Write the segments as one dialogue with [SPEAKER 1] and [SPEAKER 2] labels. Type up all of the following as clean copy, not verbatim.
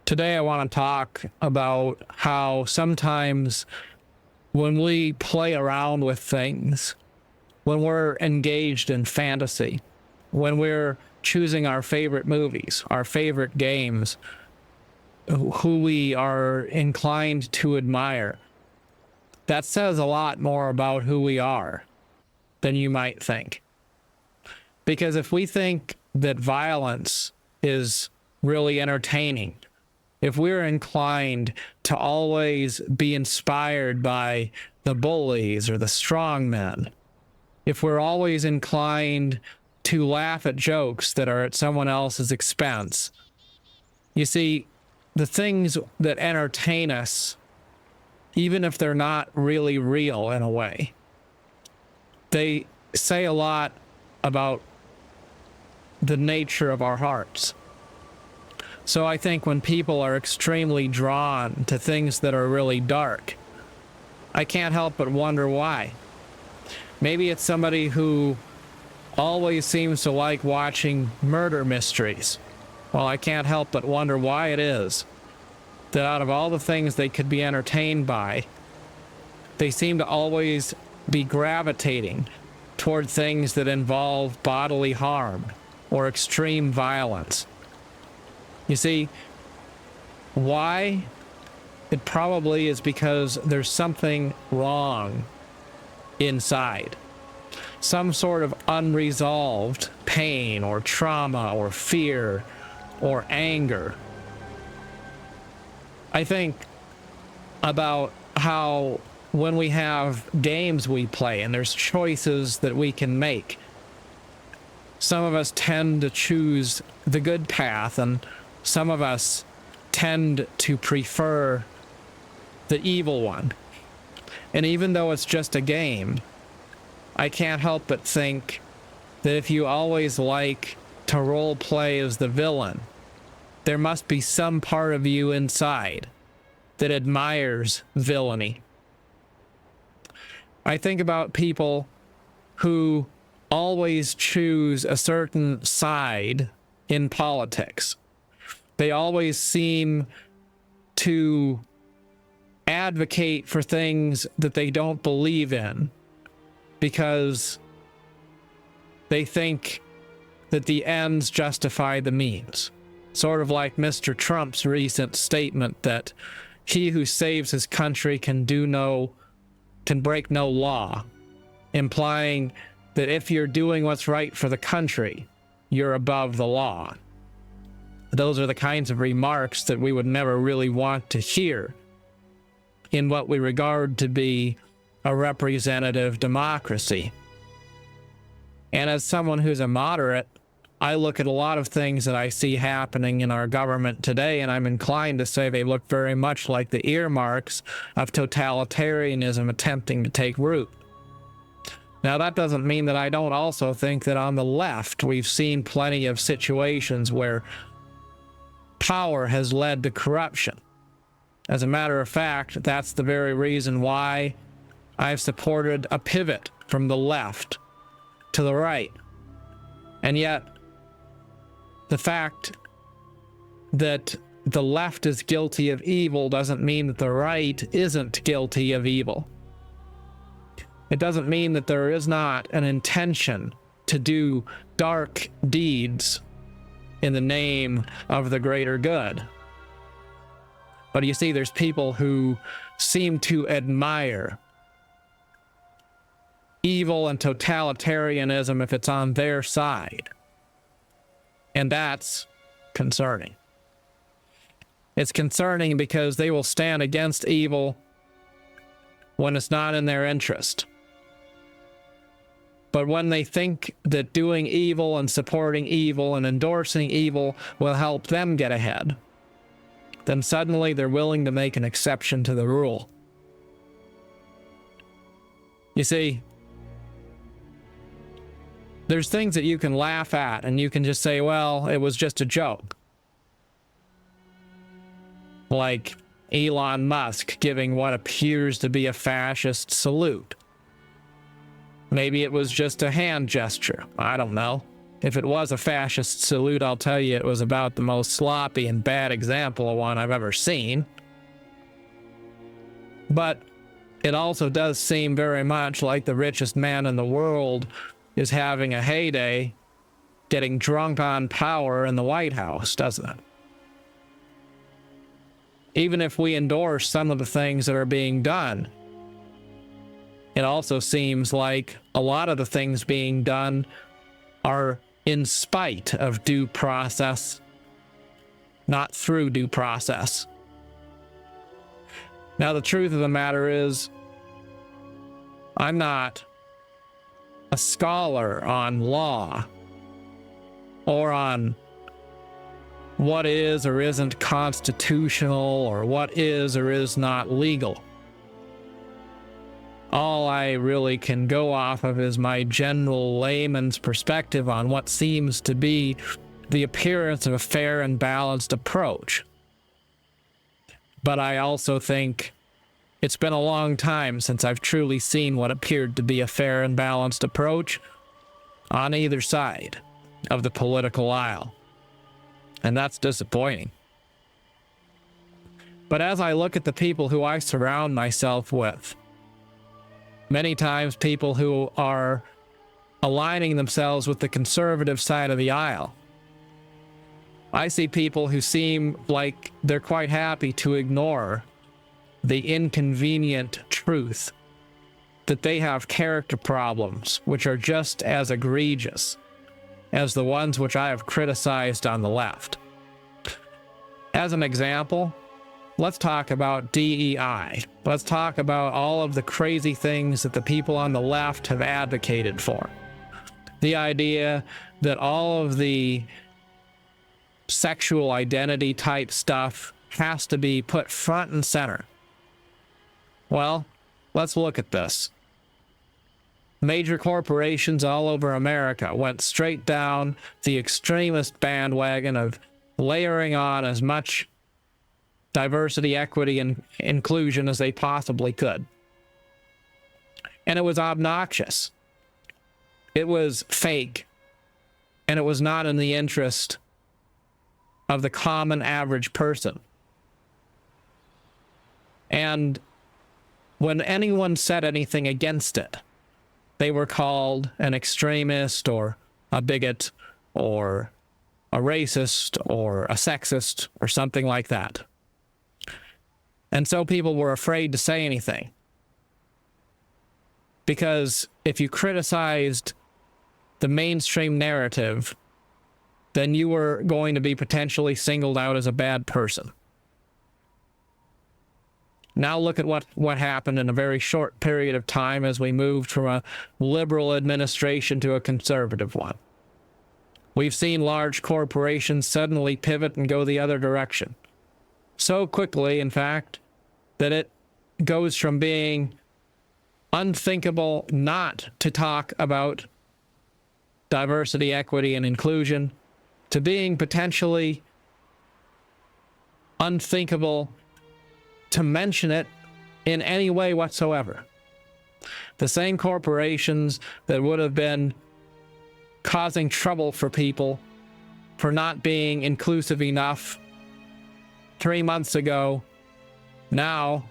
[SPEAKER 1] Today I want to talk about how sometimes when we play around with things, when we're engaged in fantasy, when we're choosing our favorite movies, our favorite games, who we are inclined to admire, that says a lot more about who we are than you might think. Because if we think that violence is really entertaining, if we're inclined to always be inspired by the bullies or the strongmen, if we're always inclined to laugh at jokes that are at someone else's expense, you see, the things that entertain us, even if they're not really real in a way, they say a lot about the nature of our hearts. So I think when people are extremely drawn to things that are really dark, I can't help but wonder why. Maybe it's somebody who always seems to like watching murder mysteries. Well, I can't help but wonder why it is that out of all the things they could be entertained by, they seem to always be gravitating toward things that involve bodily harm or extreme violence. You see, why? It probably is because there's something wrong inside. Some sort of unresolved pain or trauma or fear or anger. I think about how when we have games we play and there's choices that we can make, some of us tend to choose the good path and some of us tend to prefer the evil one. And even though it's just a game, I can't help but think that if you always like to role play as the villain, there must be some part of you inside that admires villainy. I think about people who always choose a certain side in politics. They always seem to advocate for things that they don't believe in because they think that the ends justify the means. Sort of like Mr. Trump's recent statement that he who saves his country can break no law, implying that if you're doing what's right for the country, you're above the law. Those are the kinds of remarks that we would never really want to hear in what we regard to be a representative democracy. And as someone who's a moderate, I look at a lot of things that I see happening in our government today, and I'm inclined to say they look very much like the earmarks of totalitarianism attempting to take root. Now, that doesn't mean that I don't also think that on the left, we've seen plenty of situations where power has led to corruption. As a matter of fact, that's the very reason why I've supported a pivot from the left to the right. And yet, the fact that the left is guilty of evil doesn't mean that the right isn't guilty of evil. It doesn't mean that there is not an intention to do dark deeds in the name of the greater good. But you see, there's people who seem to admire evil and totalitarianism if it's on their side. And that's concerning. It's concerning because they will stand against evil when it's not in their interest. But when they think that doing evil and supporting evil and endorsing evil will help them get ahead, then suddenly they're willing to make an exception to the rule. You see, there's things that you can laugh at and you can just say, well, it was just a joke. Like Elon Musk giving what appears to be a fascist salute. Maybe it was just a hand gesture. I don't know. if it was a fascist salute, I'll tell you it was about the most sloppy and bad example of one I've ever seen. But it also does seem very much like the richest man in the world is having a heyday, getting drunk on power in the White House, doesn't it? Even if we endorse some of the things that are being done, it also seems like a lot of the things being done are in spite of due process, not through due process. Now, the truth of the matter is, I'm not a scholar on law or on what is or isn't constitutional or what is or is not legal. All I really can go off of is my general layman's perspective on what seems to be the appearance of a fair and balanced approach. But I also think it's been a long time since I've truly seen what appeared to be a fair and balanced approach on either side of the political aisle. And that's disappointing. But as I look at the people who I surround myself with, many times people who are aligning themselves with the conservative side of the aisle, I see people who seem like they're quite happy to ignore the inconvenient truth that they have character problems which are just as egregious as the ones which I have criticized on the left. As an example, let's talk about DEI. Let's talk about all of the crazy things that the people on the left have advocated for. The idea that all of the sexual identity type stuff has to be put front and center. Well, let's look at this. Major corporations all over America went straight down the extremist bandwagon of layering on as much diversity, equity, and inclusion as they possibly could. And it was obnoxious. It was fake. And it was not in the interest of the common average person. And when anyone said anything against it, they were called an extremist or a bigot or a racist or a sexist or something like that. And so people were afraid to say anything. Because if you criticized the mainstream narrative, then you were going to be potentially singled out as a bad person. Now look at what happened in a very short period of time as we moved from a liberal administration to a conservative one. We've seen large corporations suddenly pivot and go the other direction. So quickly, in fact, that it goes from being unthinkable not to talk about diversity, equity, and inclusion to being potentially unthinkable to mention it in any way whatsoever. The same corporations that would have been causing trouble for people for not being inclusive enough 3 months ago now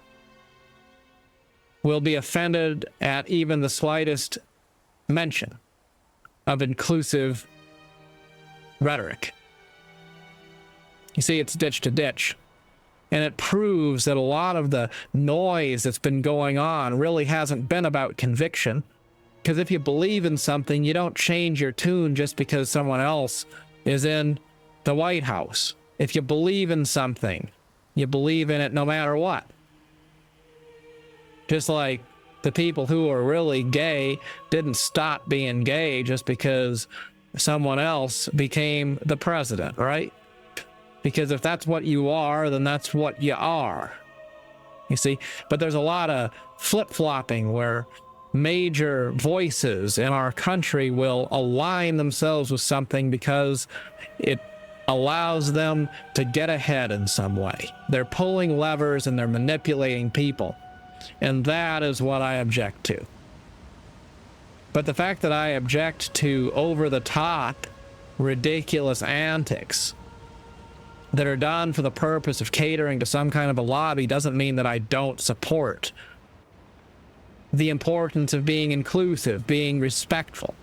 [SPEAKER 1] will be offended at even the slightest mention of inclusive rhetoric. You see, it's ditch to ditch. And it proves that a lot of the noise that's been going on really hasn't been about conviction. Because if you believe in something, you don't change your tune just because someone else is in the White House. If you believe in something, you believe in it no matter what. Just like the people who are really gay didn't stop being gay just because someone else became the president, right? Because if that's what you are, then that's what you are. You see? But there's a lot of flip-flopping where major voices in our country will align themselves with something because it allows them to get ahead in some way. They're pulling levers and they're manipulating people. And that is what I object to. But the fact that I object to over-the-top ridiculous antics that are done for the purpose of catering to some kind of a lobby doesn't mean that I don't support the importance of being inclusive, being respectful,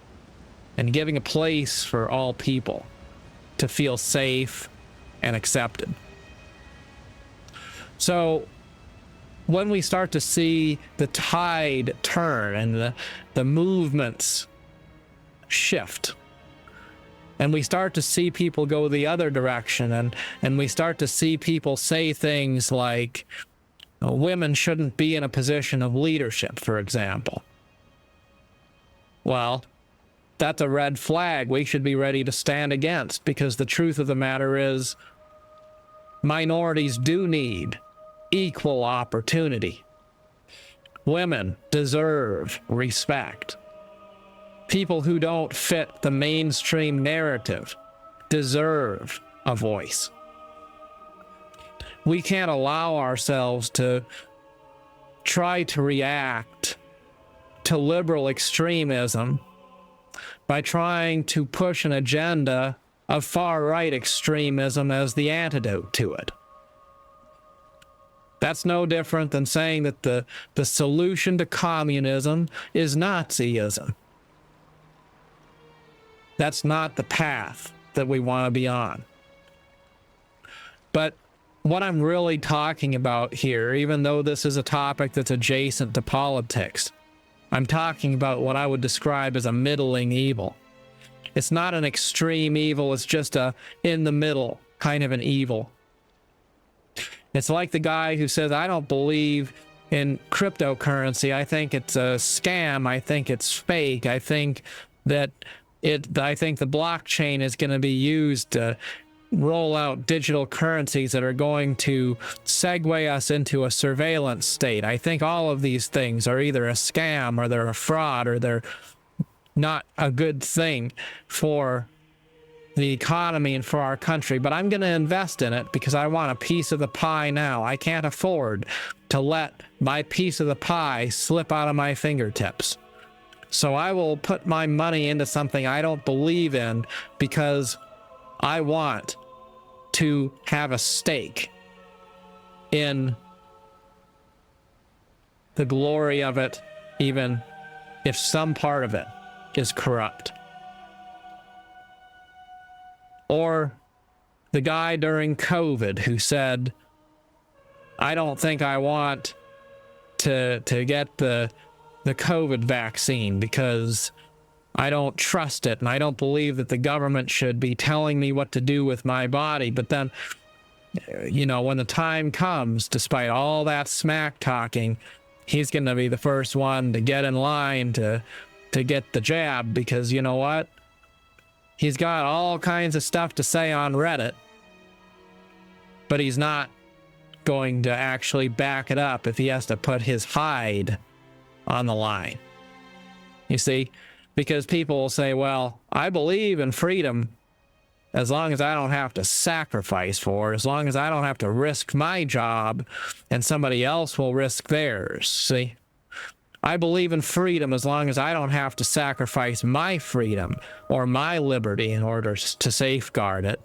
[SPEAKER 1] and giving a place for all people to feel safe and accepted. So when we start to see the tide turn and the movements shift, and we start to see people go the other direction, and we start to see people say things like, women shouldn't be in a position of leadership, for example. Well, that's a red flag we should be ready to stand against, because the truth of the matter is minorities do need equal opportunity. Women deserve respect. People who don't fit the mainstream narrative deserve a voice. We can't allow ourselves to try to react to liberal extremism by trying to push an agenda of far-right extremism as the antidote to it. That's no different than saying that the solution to communism is Nazism. That's not the path that we want to be on. But what I'm really talking about here, even though this is a topic that's adjacent to politics, I'm talking about what I would describe as a middling evil. It's not an extreme evil, it's just a in the middle kind of an evil. It's like the guy who says, I don't believe in cryptocurrency. I think it's a scam. I think it's fake. I think the blockchain is going to be used to roll out digital currencies that are going to segue us into a surveillance state. I think all of these things are either a scam or they're a fraud or they're not a good thing for the economy and for our country, but I'm going to invest in it because I want a piece of the pie now. I can't afford to let my piece of the pie slip out of my fingertips. So I will put my money into something I don't believe in because I want to have a stake in the glory of it, even if some part of it is corrupt. Or the guy during COVID who said, I don't think I want to get the COVID vaccine because I don't trust it and I don't believe that the government should be telling me what to do with my body. But then, when the time comes, despite all that smack talking, he's going to be the first one to get in line to get the jab because you know what? He's got all kinds of stuff to say on Reddit, but he's not going to actually back it up if he has to put his hide on the line. You see? Because people will say, well, I believe in freedom as long as I don't have to sacrifice for it, as long as I don't have to risk my job and somebody else will risk theirs. See? I believe in freedom as long as I don't have to sacrifice my freedom or my liberty in order to safeguard it.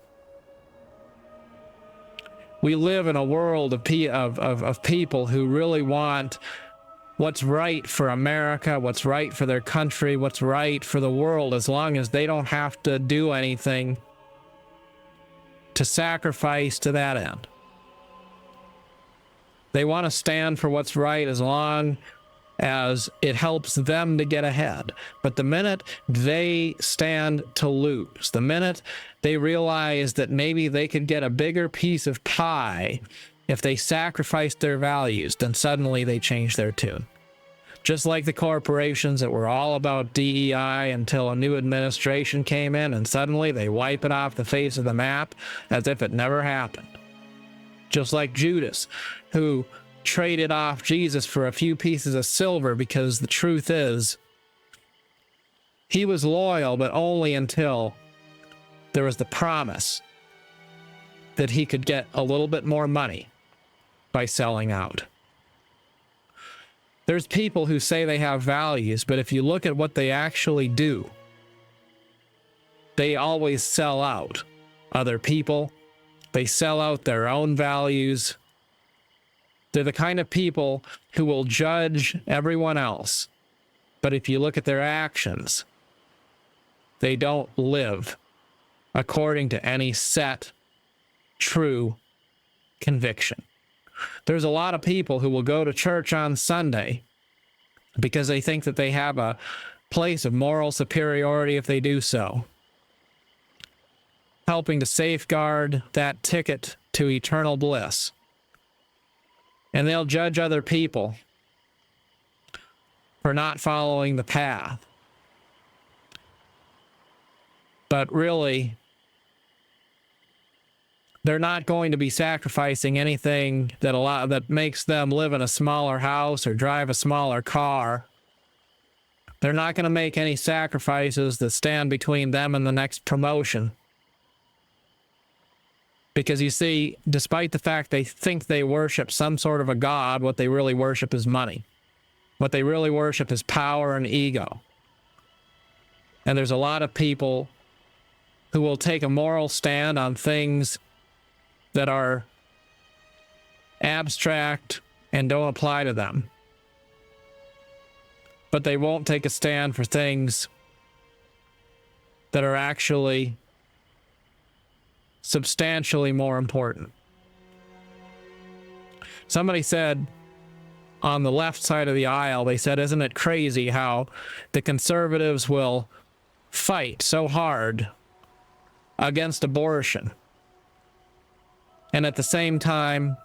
[SPEAKER 1] We live in a world of people who really want what's right for America, what's right for their country, what's right for the world, as long as they don't have to do anything to sacrifice to that end. They want to stand for what's right as long as it helps them to get ahead. But the minute they stand to lose, the minute they realize that maybe they could get a bigger piece of pie if they sacrificed their values, then suddenly they change their tune. Just like the corporations that were all about DEI until a new administration came in, and suddenly they wipe it off the face of the map as if it never happened. Just like Judas, who traded off Jesus for a few pieces of silver because the truth is, he was loyal, but only until there was the promise that he could get a little bit more money by selling out. There's people who say they have values, but if you look at what they actually do, they always sell out other people. They sell out their own values. They're the kind of people who will judge everyone else. But if you look at their actions, they don't live according to any set, true conviction. There's a lot of people who will go to church on Sunday because they think that they have a place of moral superiority if they do so, helping to safeguard that ticket to eternal bliss. And they'll judge other people for not following the path. But really, they're not going to be sacrificing anything that makes them live in a smaller house or drive a smaller car. They're not going to make any sacrifices that stand between them and the next promotion. Because you see, despite the fact they think they worship some sort of a god, what they really worship is money. What they really worship is power and ego. And there's a lot of people who will take a moral stand on things that are abstract and don't apply to them. But they won't take a stand for things that are actually substantially more important. Somebody said on the left side of the aisle, they said, isn't it crazy how the conservatives will fight so hard against abortion, and at the same time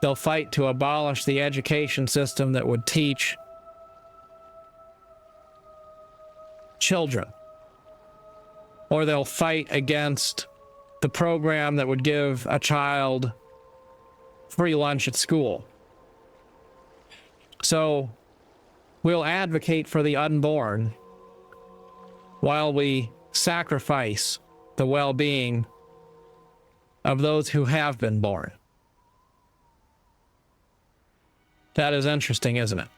[SPEAKER 1] they'll fight to abolish the education system that would teach children, or they'll fight against the program that would give a child free lunch at school. So we'll advocate for the unborn while we sacrifice the well-being of those who have been born. That is interesting, isn't it?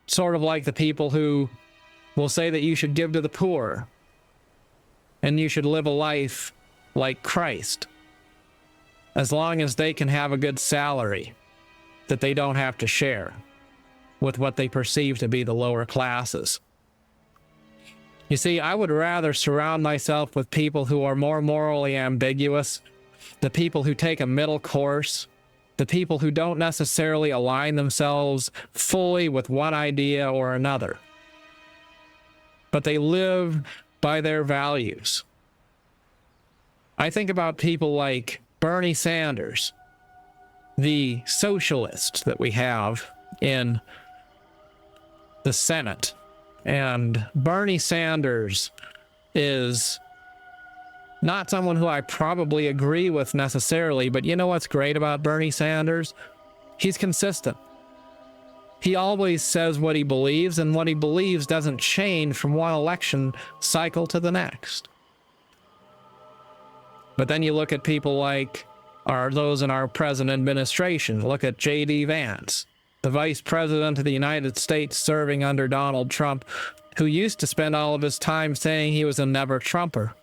[SPEAKER 1] Sort of like the people who will say that you should give to the poor and you should live a life like Christ, as long as they can have a good salary that they don't have to share with what they perceive to be the lower classes. You see, I would rather surround myself with people who are more morally ambiguous, the people who take a middle course, the people who don't necessarily align themselves fully with one idea or another, but they live by their values. I think about people like Bernie Sanders, the socialist that we have in the Senate. And Bernie Sanders is not someone who I probably agree with necessarily, but you know what's great about Bernie Sanders? He's consistent. He always says what he believes, and what he believes doesn't change from one election cycle to the next. But then you look at people like those in our present administration. Look at J.D. Vance, the vice president of the United States serving under Donald Trump, who used to spend all of his time saying he was a never-Trumper.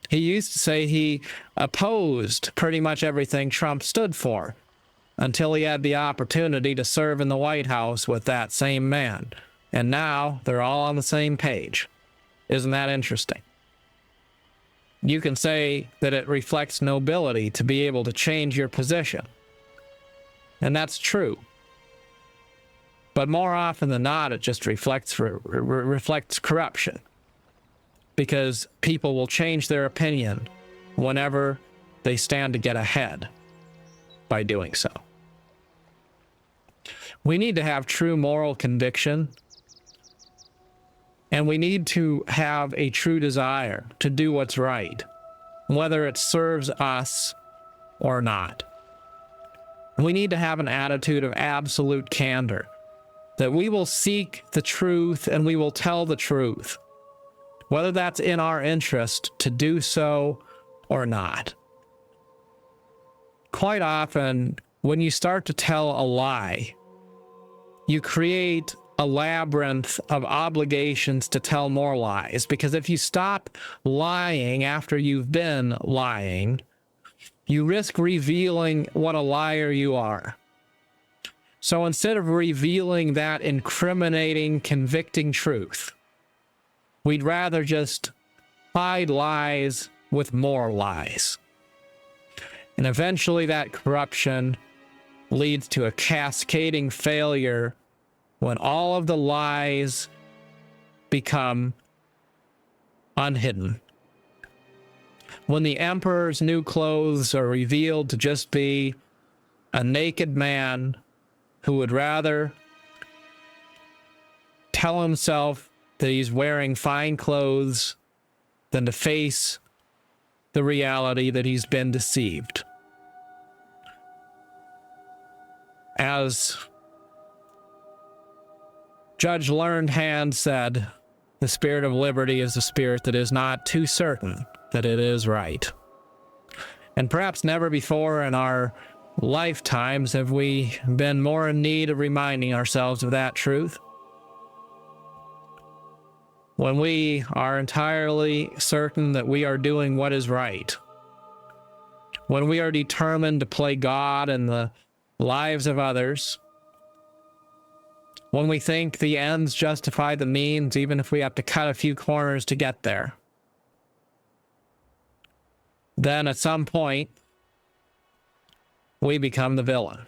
[SPEAKER 1] He used to say he opposed pretty much everything Trump stood for, until he had the opportunity to serve in the White House with that same man. And now they're all on the same page. Isn't that interesting? You can say that it reflects nobility to be able to change your position. And that's true. But more often than not, it just reflects corruption. Because people will change their opinion whenever they stand to get ahead by doing so. We need to have true moral conviction, and we need to have a true desire to do what's right, whether it serves us or not. We need to have an attitude of absolute candor, that we will seek the truth and we will tell the truth, whether that's in our interest to do so or not. Quite often, when you start to tell a lie, you create a labyrinth of obligations to tell more lies. Because if you stop lying after you've been lying, you risk revealing what a liar you are. So instead of revealing that incriminating, convicting truth, we'd rather just hide lies with more lies. And eventually that corruption leads to a cascading failure when all of the lies become unhidden. When the emperor's new clothes are revealed to just be a naked man who would rather tell himself that he's wearing fine clothes than to face the reality that he's been deceived. As Judge Learned Hand said, the spirit of liberty is a spirit that is not too certain that it is right. And perhaps never before in our lifetimes have we been more in need of reminding ourselves of that truth. When we are entirely certain that we are doing what is right, when we are determined to play God in the lives of others, when we think the ends justify the means, even if we have to cut a few corners to get there, then at some point, we become the villain.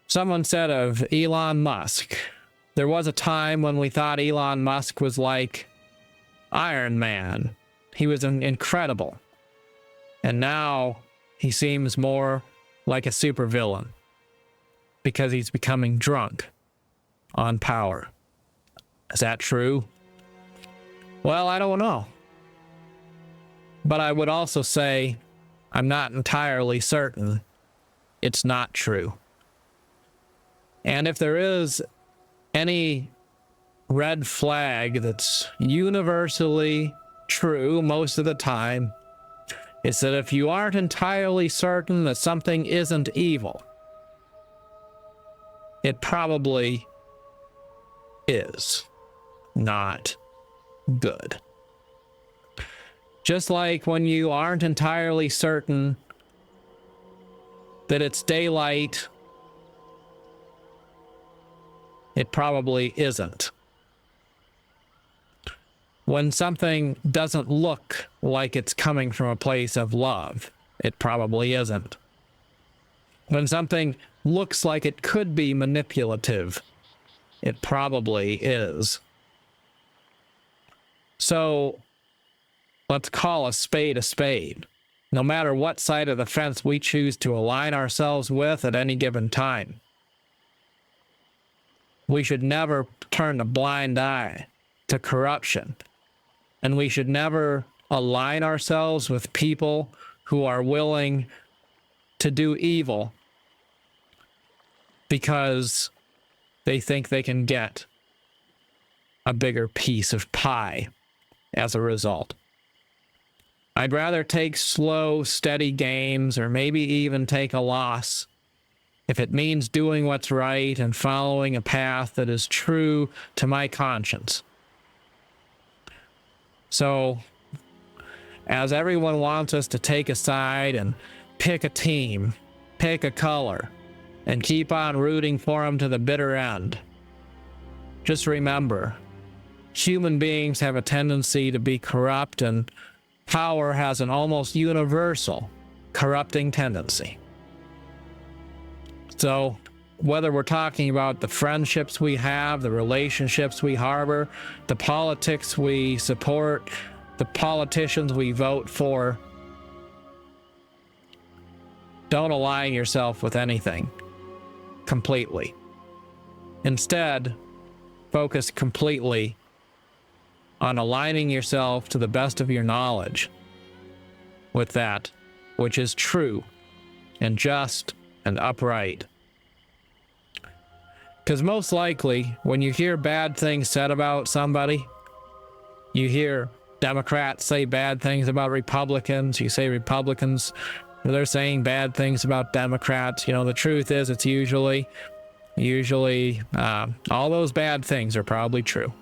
[SPEAKER 1] Someone said of Elon Musk, there was a time when we thought Elon Musk was like Iron Man. He was incredible. And now he seems more like a supervillain because he's becoming drunk on power. Is that true? Well, I don't know. But I would also say I'm not entirely certain it's not true. And if there is any red flag that's universally true most of the time, it's that if you aren't entirely certain that something isn't evil, it probably is not good. Just like when you aren't entirely certain that it's daylight, it probably isn't. When something doesn't look like it's coming from a place of love, it probably isn't. When something looks like it could be manipulative, it probably is. So, let's call a spade a spade. No matter what side of the fence we choose to align ourselves with at any given time, we should never turn a blind eye to corruption. And we should never align ourselves with people who are willing to do evil because they think they can get a bigger piece of pie as a result. I'd rather take slow, steady gains, or maybe even take a loss if it means doing what's right and following a path that is true to my conscience. So, as everyone wants us to take a side and pick a team, pick a color, and keep on rooting for them to the bitter end, just remember, human beings have a tendency to be corrupt, and power has an almost universal corrupting tendency. So, whether we're talking about the friendships we have, the relationships we harbor, the politics we support, the politicians we vote for, don't align yourself with anything completely. Instead, focus completely on aligning yourself to the best of your knowledge with that which is true and just and upright. Because most likely, when you hear bad things said about somebody, you hear Democrats say bad things about Republicans, you say Republicans, they're saying bad things about Democrats. You know, the truth is it's usually Usually, all those bad things are probably true.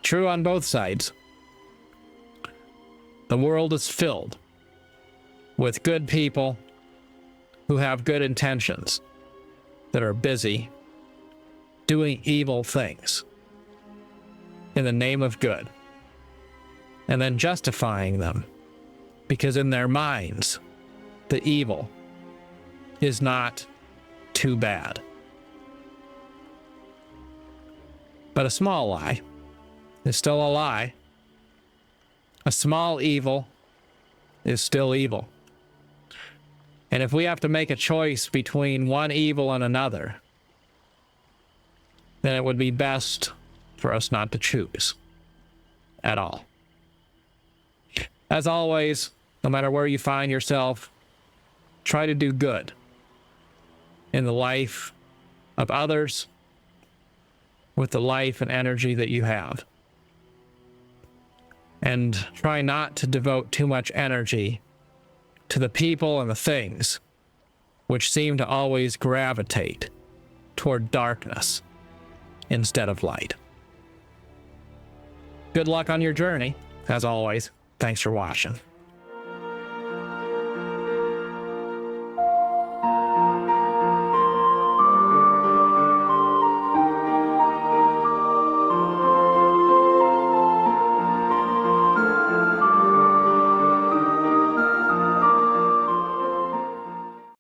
[SPEAKER 1] True on both sides. The world is filled with good people who have good intentions that are busy doing evil things in the name of good, and then justifying them because in their minds, the evil is not too bad. But a small lie is still a lie. A small evil is still evil. And if we have to make a choice between one evil and another, then it would be best for us not to choose at all. As always, no matter where you find yourself, try to do good in the life of others with the life and energy that you have. And try not to devote too much energy to the people and the things which seem to always gravitate toward darkness instead of light. Good luck on your journey. As always, thanks for watching.